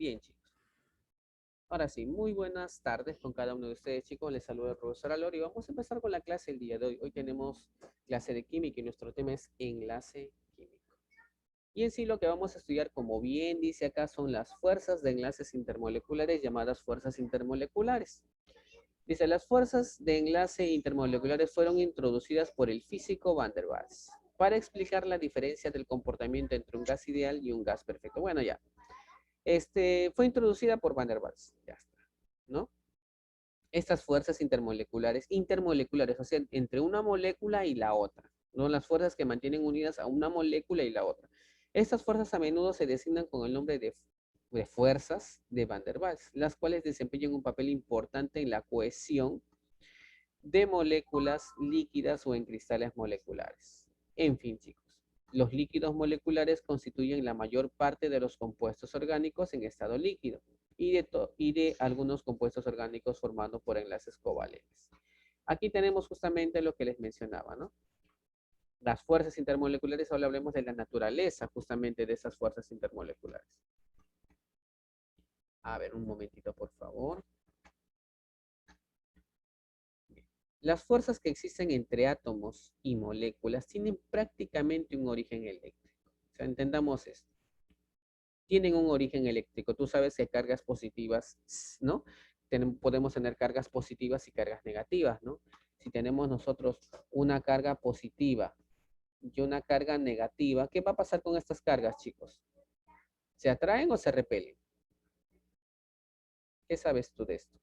Bien, chicos. Ahora sí, muy buenas tardes con cada uno de ustedes, chicos. Les saluda el profesor Alori. Vamos a empezar con la clase el día de hoy. Hoy tenemos clase de química y nuestro tema es enlace químico. Y en sí lo que vamos a estudiar, como bien dice acá, son las fuerzas de enlaces intermoleculares llamadas fuerzas intermoleculares. Dice, las fuerzas de enlace intermoleculares fueron introducidas por el físico Van der Waals para explicar la diferencia del comportamiento entre un gas ideal y un gas perfecto. Bueno, ya. Fue introducida por Van der Waals. Ya está, ¿no? Estas fuerzas intermoleculares, o sea, entre una molécula y la otra, ¿no? Las fuerzas que mantienen unidas a una molécula y la otra. Estas fuerzas a menudo se designan con el nombre de fuerzas de Van der Waals, las cuales desempeñan un papel importante en la cohesión de moléculas líquidas o en cristales moleculares. En fin, chicos, los líquidos moleculares constituyen la mayor parte de los compuestos orgánicos en estado líquido y de algunos compuestos orgánicos formados por enlaces covalentes. Aquí tenemos justamente lo que les mencionaba, ¿no? Las fuerzas intermoleculares, ahora hablemos de la naturaleza justamente de esas fuerzas intermoleculares. A ver, un momentito, por favor. Las fuerzas que existen entre átomos y moléculas tienen prácticamente un origen eléctrico. O sea, entendamos esto. Tienen un origen eléctrico. Tú sabes que cargas positivas, ¿no? Podemos tener cargas positivas y cargas negativas, ¿no? Si tenemos nosotros una carga positiva y una carga negativa, ¿qué va a pasar con estas cargas, chicos? ¿Se atraen o se repelen? ¿Qué sabes tú de esto?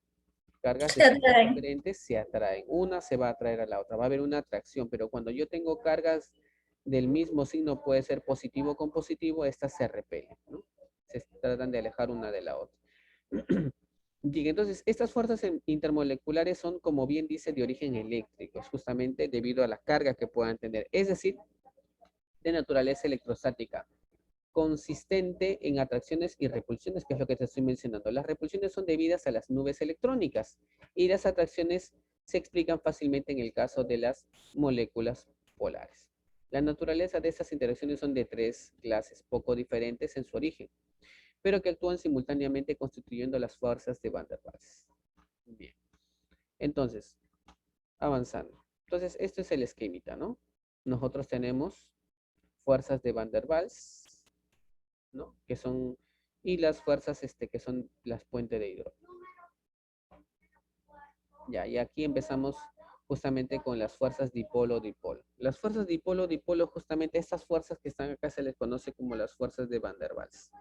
Cargas de Se signos atraen. diferentes se atraen. Una se va a atraer a la otra. Va a haber una atracción, pero cuando yo tengo cargas del mismo signo, puede ser positivo con positivo, estas se repelen, ¿no? Se tratan de alejar una de la otra. Bien, entonces, estas fuerzas intermoleculares son, como bien dice, de origen eléctrico, es justamente debido a la carga que puedan tener, es decir, de naturaleza electrostática, consistente en atracciones y repulsiones, que es lo que te estoy mencionando. Las repulsiones son debidas a las nubes electrónicas y las atracciones se explican fácilmente en el caso de las moléculas polares. La naturaleza de estas interacciones son de tres clases, poco diferentes en su origen, pero que actúan simultáneamente constituyendo las fuerzas de Van der Waals. Bien, entonces, avanzando. Entonces, esto es el esquemita, ¿no? Nosotros tenemos fuerzas de Van der Waals, ¿no? Que son, y las fuerzas que son las puentes de hidrógeno. Ya, y aquí empezamos justamente con las fuerzas dipolo-dipolo. Las fuerzas dipolo-dipolo, justamente estas fuerzas que están acá se les conoce como las fuerzas de Van der Waals.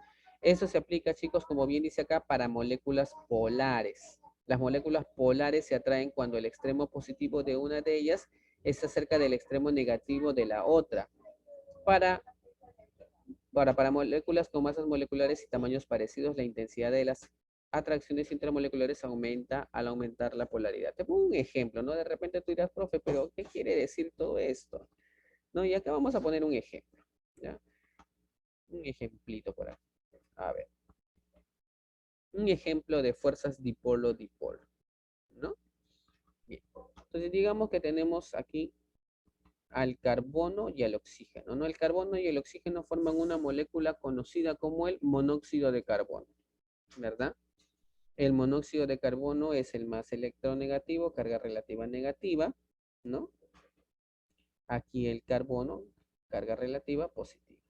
Eso se aplica, chicos, como bien dice acá, para moléculas polares. Las moléculas polares se atraen cuando el extremo positivo de una de ellas está cerca del extremo negativo de la otra. Para moléculas con masas moleculares y tamaños parecidos, la intensidad de las atracciones intermoleculares aumenta al aumentar la polaridad. Te pongo un ejemplo, ¿no? De repente tú dirás, profe, pero ¿qué quiere decir todo esto? ¿No? Y acá vamos a poner un ejemplo, ¿ya? Un ejemplito por aquí. A ver, un ejemplo de fuerzas dipolo-dipolo, ¿no? Bien. Entonces digamos que tenemos aquí al carbono y al oxígeno, ¿no? El carbono y el oxígeno forman una molécula conocida como el monóxido de carbono, ¿verdad? El monóxido de carbono es el más electronegativo, carga relativa negativa, ¿no? Aquí el carbono, carga relativa positiva,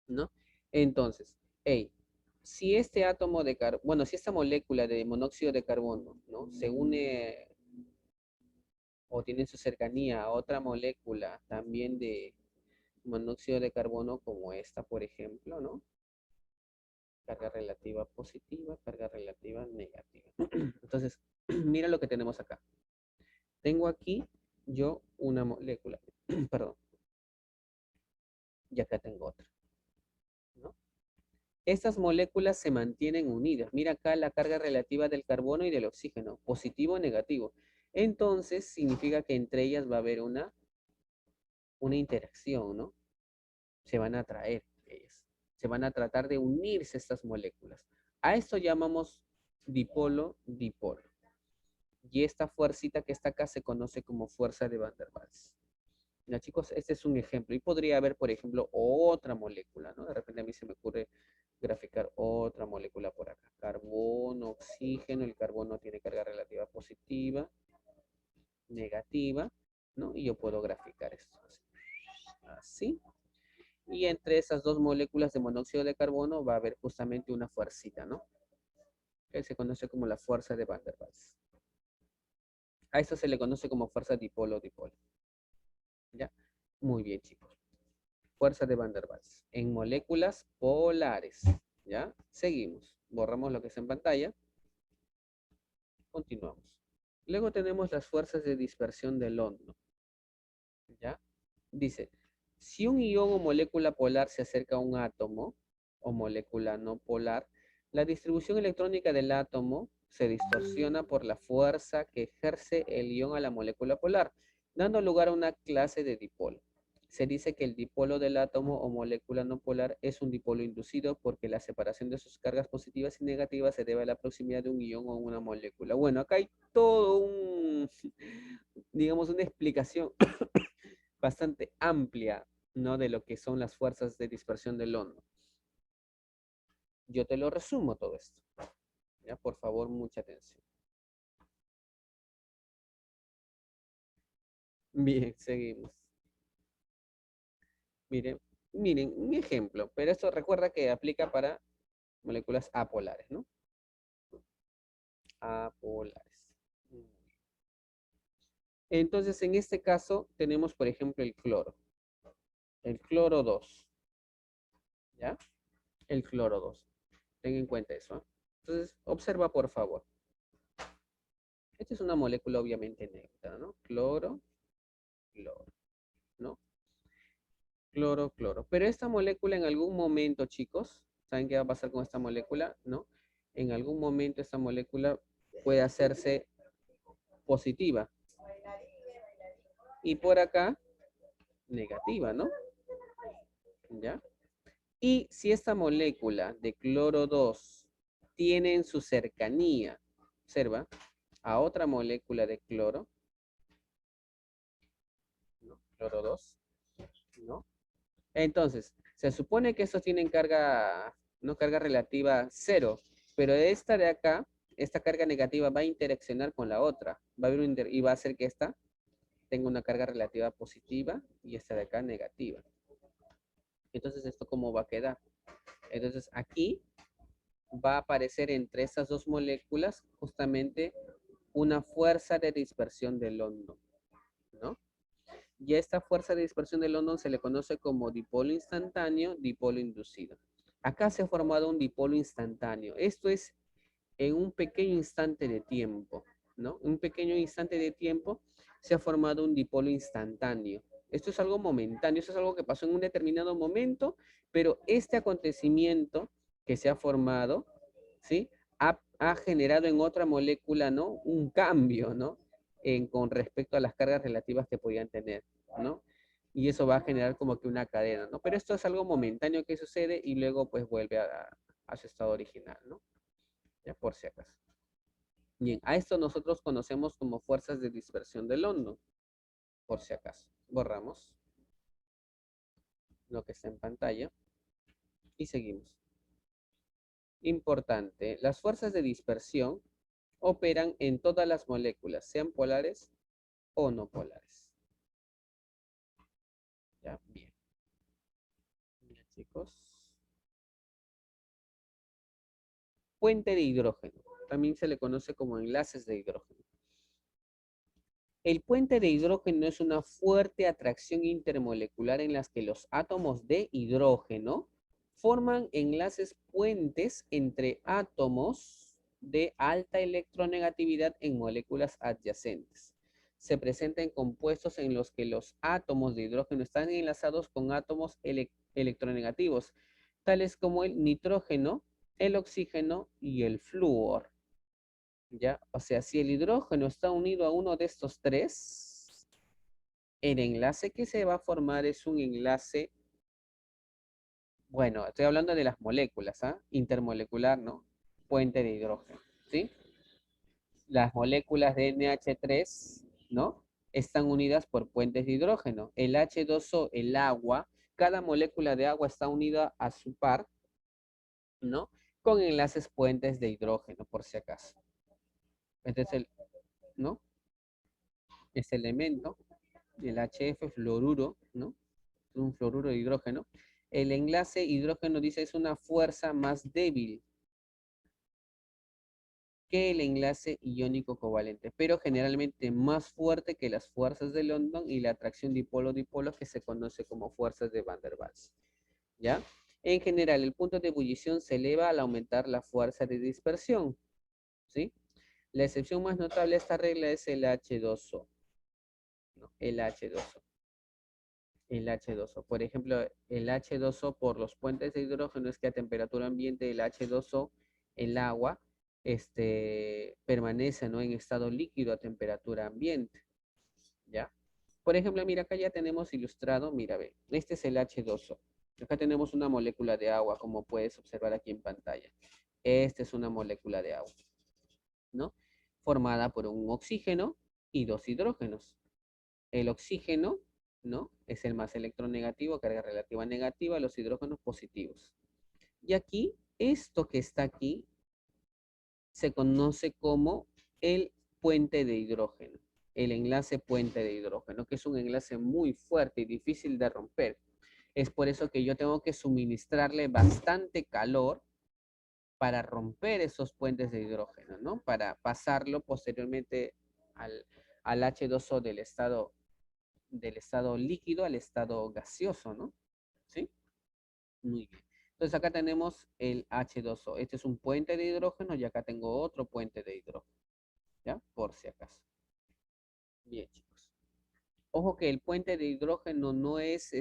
¿no? Entonces, hey, si este átomo de carbono, bueno, si esta molécula de monóxido de carbono, ¿no? Se une o tiene en su cercanía a otra molécula también de monóxido de carbono como esta, por ejemplo, ¿no? Carga relativa positiva, carga relativa negativa. Entonces, mira lo que tenemos acá. Tengo aquí yo una molécula, perdón, y acá tengo otra, ¿no? Estas moléculas se mantienen unidas. Mira acá la carga relativa del carbono y del oxígeno, positivo o negativo. Entonces, significa que entre ellas va a haber una interacción, ¿no? Se van a atraer ellas. Se van a tratar de unirse estas moléculas. A esto llamamos dipolo-dipolo. Y esta fuercita que está acá se conoce como fuerza de Van der Waals. Ya, chicos, este es un ejemplo. Y podría haber, por ejemplo, otra molécula, ¿no? De repente a mí se me ocurre graficar otra molécula por acá. Carbono, oxígeno, el carbono tiene carga relativa positiva, negativa, ¿no? Y yo puedo graficar esto así. Y entre esas dos moléculas de monóxido de carbono va a haber justamente una fuercita, ¿no? Que se conoce como la fuerza de Van der Waals. A esto se le conoce como fuerza dipolo-dipolo. ¿Ya? Muy bien, chicos. Fuerza de Van der Waals en moléculas polares. ¿Ya? Seguimos. Borramos lo que está en pantalla. Continuamos. Luego tenemos las fuerzas de dispersión del hondo. ¿Ya? Dice, si un ion o molécula polar se acerca a un átomo o molécula no polar, la distribución electrónica del átomo se distorsiona por la fuerza que ejerce el ion a la molécula polar, dando lugar a una clase de dipolo. Se dice que el dipolo del átomo o molécula no polar es un dipolo inducido porque la separación de sus cargas positivas y negativas se debe a la proximidad de un ion o una molécula. Bueno, acá hay todo un, digamos, una explicación bastante amplia, ¿no? De lo que son las fuerzas de dispersión del hondo. Yo te lo resumo todo esto. ¿Ya? Por favor, mucha atención. Bien, seguimos. Miren, miren, un ejemplo, pero esto recuerda que aplica para moléculas apolares, ¿no? Apolares. Entonces, en este caso, tenemos, por ejemplo, el cloro. El cloro 2. ¿Ya? El cloro 2. Ten en cuenta eso. ¿Eh? Entonces, observa, por favor. Esta es una molécula obviamente neutra, ¿no? Cloro, cloro, ¿no? Cloro, cloro. Pero esta molécula en algún momento, chicos, ¿saben qué va a pasar con esta molécula? ¿No? En algún momento esta molécula puede hacerse positiva. Y por acá, negativa, ¿no? ¿Ya? Y si esta molécula de cloro 2 tiene en su cercanía, observa, a otra molécula de cloro, ¿no? Cloro 2, ¿no? Entonces, se supone que estos tienen carga, no carga relativa cero, pero esta de acá, esta carga negativa va a interaccionar con la otra, va a haber y va a hacer que esta tenga una carga relativa positiva y esta de acá negativa. Entonces, ¿esto cómo va a quedar? Entonces, aquí va a aparecer entre estas dos moléculas justamente una fuerza de dispersión del hondo, ¿no? Y a esta fuerza de dispersión del London se le conoce como dipolo instantáneo, dipolo inducido. Acá se ha formado un dipolo instantáneo. Esto es en un pequeño instante de tiempo, ¿no? En un pequeño instante de tiempo se ha formado un dipolo instantáneo. Esto es algo momentáneo, esto es algo que pasó en un determinado momento, pero este acontecimiento que se ha formado, ¿sí? Ha generado en otra molécula, ¿no? Un cambio, ¿no? Con respecto a las cargas relativas que podían tener, ¿no? Y eso va a generar como que una cadena, ¿no? Pero esto es algo momentáneo que sucede y luego pues vuelve a su estado original, ¿no? Ya por si acaso. Bien, a esto nosotros conocemos como fuerzas de dispersión del hondo, por si acaso. Borramos lo que está en pantalla y seguimos. Importante, las fuerzas de dispersión operan en todas las moléculas, sean polares o no polares. Ya, bien. Bien, chicos. Puente de hidrógeno. También se le conoce como enlaces de hidrógeno. El puente de hidrógeno es una fuerte atracción intermolecular en las que los átomos de hidrógeno forman enlaces puentes entre átomos de alta electronegatividad en moléculas adyacentes. Se presenta en compuestos en los que los átomos de hidrógeno están enlazados con átomos electronegativos, tales como el nitrógeno, el oxígeno y el flúor. ¿Ya? O sea, si el hidrógeno está unido a uno de estos tres, el enlace que se va a formar es un enlace, bueno, estoy hablando de las moléculas, ¿ah? Intermolecular, ¿no? Puente de hidrógeno, ¿sí? Las moléculas de NH3, ¿no? Están unidas por puentes de hidrógeno. El H2O, el agua, cada molécula de agua está unida a su par ¿no? Con enlaces puentes de hidrógeno, por si acaso. Entonces, ¿no? Este elemento, el HF fluoruro, ¿no? Un fluoruro de hidrógeno. El enlace hidrógeno dice es una fuerza más débil que el enlace iónico covalente, pero generalmente más fuerte que las fuerzas de London y la atracción dipolo-dipolo que se conoce como fuerzas de Van der Waals. ¿Ya? En general, el punto de ebullición se eleva al aumentar la fuerza de dispersión, ¿sí? La excepción más notable de esta regla es el H2O, ¿no? El H2O. El H2O. Por ejemplo, el H2O por los puentes de hidrógeno es que a temperatura ambiente el H2O, el agua, permanece, ¿no? En estado líquido a temperatura ambiente, ¿ya? Por ejemplo, mira, acá ya tenemos ilustrado, mira, ve, este es el H2O. Acá tenemos una molécula de agua, como puedes observar aquí en pantalla. Esta es una molécula de agua, ¿no? Formada por un oxígeno y dos hidrógenos. El oxígeno, ¿no? Es el más electronegativo, carga relativa negativa, los hidrógenos positivos. Y aquí, esto que está aquí, se conoce como el puente de hidrógeno, el enlace puente de hidrógeno, que es un enlace muy fuerte y difícil de romper. Es por eso que yo tengo que suministrarle bastante calor para romper esos puentes de hidrógeno, ¿no? Para pasarlo posteriormente al H2O del estado líquido al estado gaseoso, ¿no? ¿Sí? Muy bien. Entonces acá tenemos el H2O. Este es un puente de hidrógeno y acá tengo otro puente de hidrógeno, ¿ya? Por si acaso. Bien, chicos. Ojo que el puente de hidrógeno no es,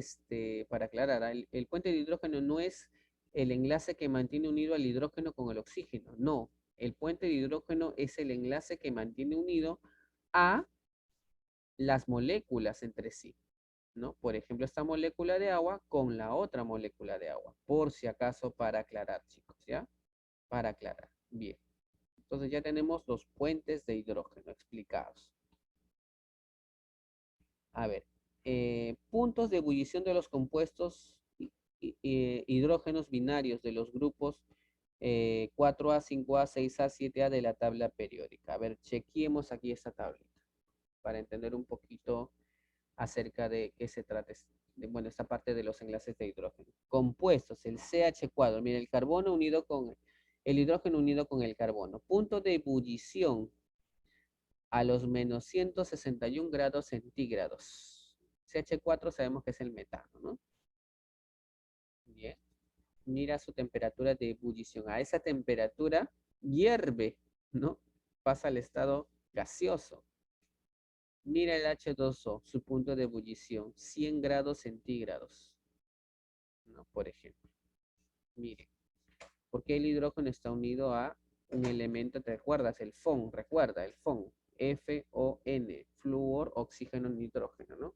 para aclarar, el puente de hidrógeno no es el enlace que mantiene unido al hidrógeno con el oxígeno. No, el puente de hidrógeno es el enlace que mantiene unido a las moléculas entre sí, ¿no? Por ejemplo, esta molécula de agua con la otra molécula de agua, por si acaso para aclarar, chicos, ¿ya? Para aclarar. Bien. Entonces ya tenemos los puentes de hidrógeno explicados. A ver, puntos de ebullición de los compuestos hidrógenos binarios de los grupos 4A, 5A, 6A, 7A de la tabla periódica. A ver, chequeemos aquí esta tablita para entender un poquito acerca de qué se trata, bueno, esta parte de los enlaces de hidrógeno. Compuestos, el CH cuadro, mire, el carbono unido con el hidrógeno unido con el carbono. Punto de ebullición a los menos 161 grados centígrados. CH4 sabemos que es el metano, ¿no? Bien. Mira su temperatura de ebullición. A esa temperatura hierve, ¿no? Pasa al estado gaseoso. Mira el H2O, su punto de ebullición, 100 grados centígrados, ¿no? Por ejemplo. Mire, porque el hidrógeno está unido a un elemento, ¿te recuerdas? El FON, recuerda, el FON, F-O-N, flúor, oxígeno, nitrógeno, ¿no?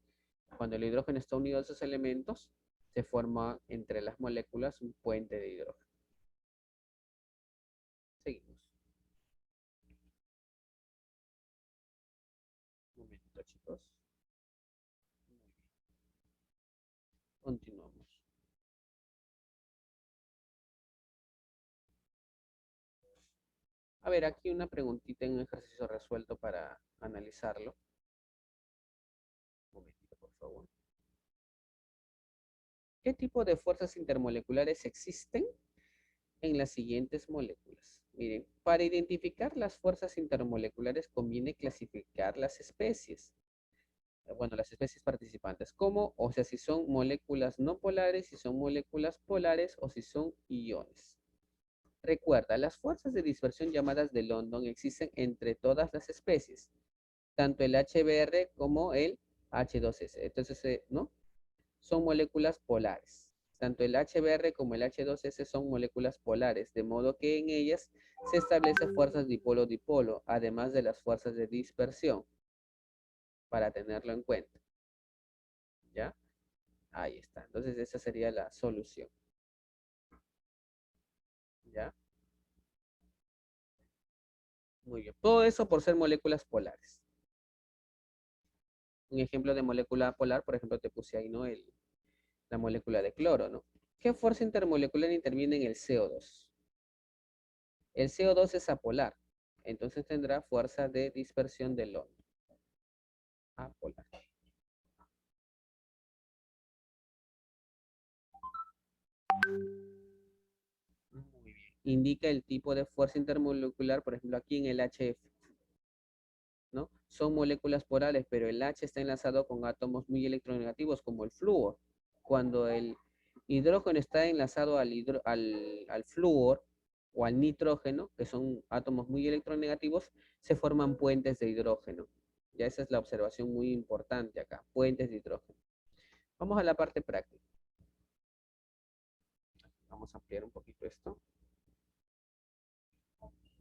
Cuando el hidrógeno está unido a esos elementos, se forma entre las moléculas un puente de hidrógeno. Seguimos. Un momentito, chicos. Muy bien. Continuamos. A ver, aquí una preguntita en un ejercicio resuelto para analizarlo. Un momentito, por favor. ¿Qué tipo de fuerzas intermoleculares existen en las siguientes moléculas? Miren, para identificar las fuerzas intermoleculares conviene clasificar las especies. Bueno, las especies participantes. ¿Cómo? O sea, si son moléculas no polares, si son moléculas polares o si son iones. Recuerda, las fuerzas de dispersión llamadas de London existen entre todas las especies, tanto el HBr como el H2S. Entonces, ¿no? Son moléculas polares. Tanto el HBr como el H2S son moléculas polares, de modo que en ellas se establecen fuerzas dipolo-dipolo, además de las fuerzas de dispersión, para tenerlo en cuenta. ¿Ya? Ahí está. Entonces, esa sería la solución. ¿Ya? Muy bien. Todo eso por ser moléculas polares. Un ejemplo de molécula polar, por ejemplo, te puse ahí, ¿no? La molécula de cloro, ¿no? ¿Qué fuerza intermolecular interviene en el CO2? El CO2 es apolar, entonces tendrá fuerza de dispersión del London. Apolar. Muy bien. Indica el tipo de fuerza intermolecular, por ejemplo, aquí en el HF, ¿no? Son moléculas polares, pero el H está enlazado con átomos muy electronegativos, como el flúor. Cuando el hidrógeno está enlazado al flúor o al nitrógeno, que son átomos muy electronegativos, se forman puentes de hidrógeno. Ya esa es la observación muy importante acá, puentes de hidrógeno. Vamos a la parte práctica. Vamos a ampliar un poquito esto.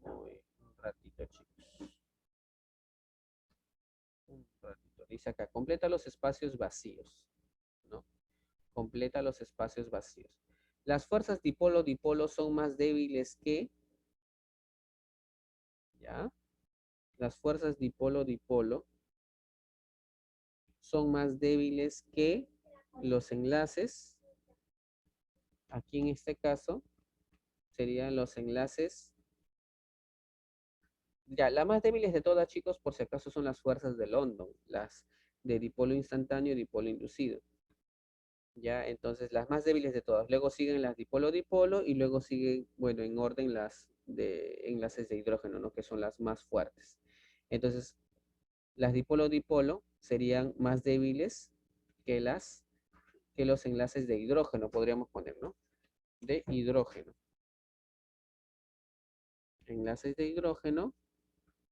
Un ratito, chicos. Un ratito. Dice acá, completa los espacios vacíos, ¿no? Completa los espacios vacíos. Las fuerzas dipolo-dipolo son más débiles que, ¿ya? Las fuerzas dipolo-dipolo son más débiles que los enlaces. Aquí en este caso serían los enlaces. Ya, las más débiles de todas, chicos, por si acaso son las fuerzas de London, las de dipolo instantáneo y dipolo inducido. Ya, entonces las más débiles de todas. Luego siguen las dipolo-dipolo y luego siguen, bueno, en orden las de enlaces de hidrógeno, ¿no? Que son las más fuertes. Entonces, las dipolo-dipolo serían más débiles que los enlaces de hidrógeno, podríamos poner, ¿no? De hidrógeno. Enlaces de hidrógeno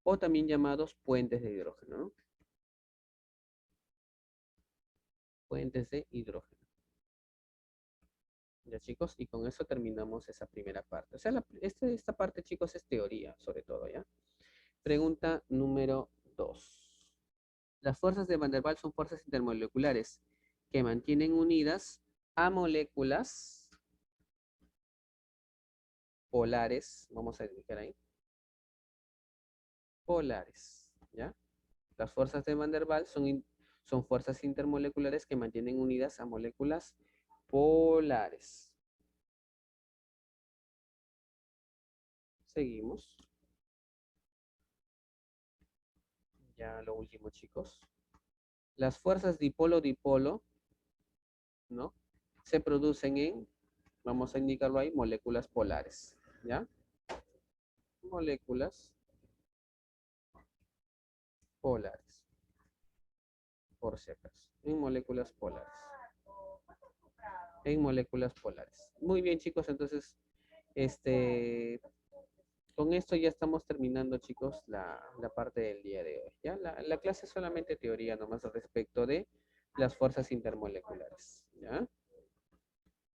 o también llamados puentes de hidrógeno, ¿no? Puentes de hidrógeno. Ya, chicos, y con eso terminamos esa primera parte. O sea, esta parte, chicos, es teoría, sobre todo, ¿ya? Pregunta número 2. Las fuerzas de Van der Waals son fuerzas intermoleculares que mantienen unidas a moléculas polares. Vamos a indicar ahí. Polares, ¿ya? Las fuerzas de Van der Waals son fuerzas intermoleculares que mantienen unidas a moléculas polares. Seguimos. Ya lo último, chicos. Las fuerzas dipolo-dipolo, ¿no? Se producen en, vamos a indicarlo ahí, moléculas polares, ¿ya? Moléculas polares, por si acaso, en moléculas polares. En moléculas polares. Muy bien, chicos, entonces, con esto ya estamos terminando, chicos, la parte del día de hoy. ¿Ya? La clase es solamente teoría nomás respecto de las fuerzas intermoleculares. ¿Ya?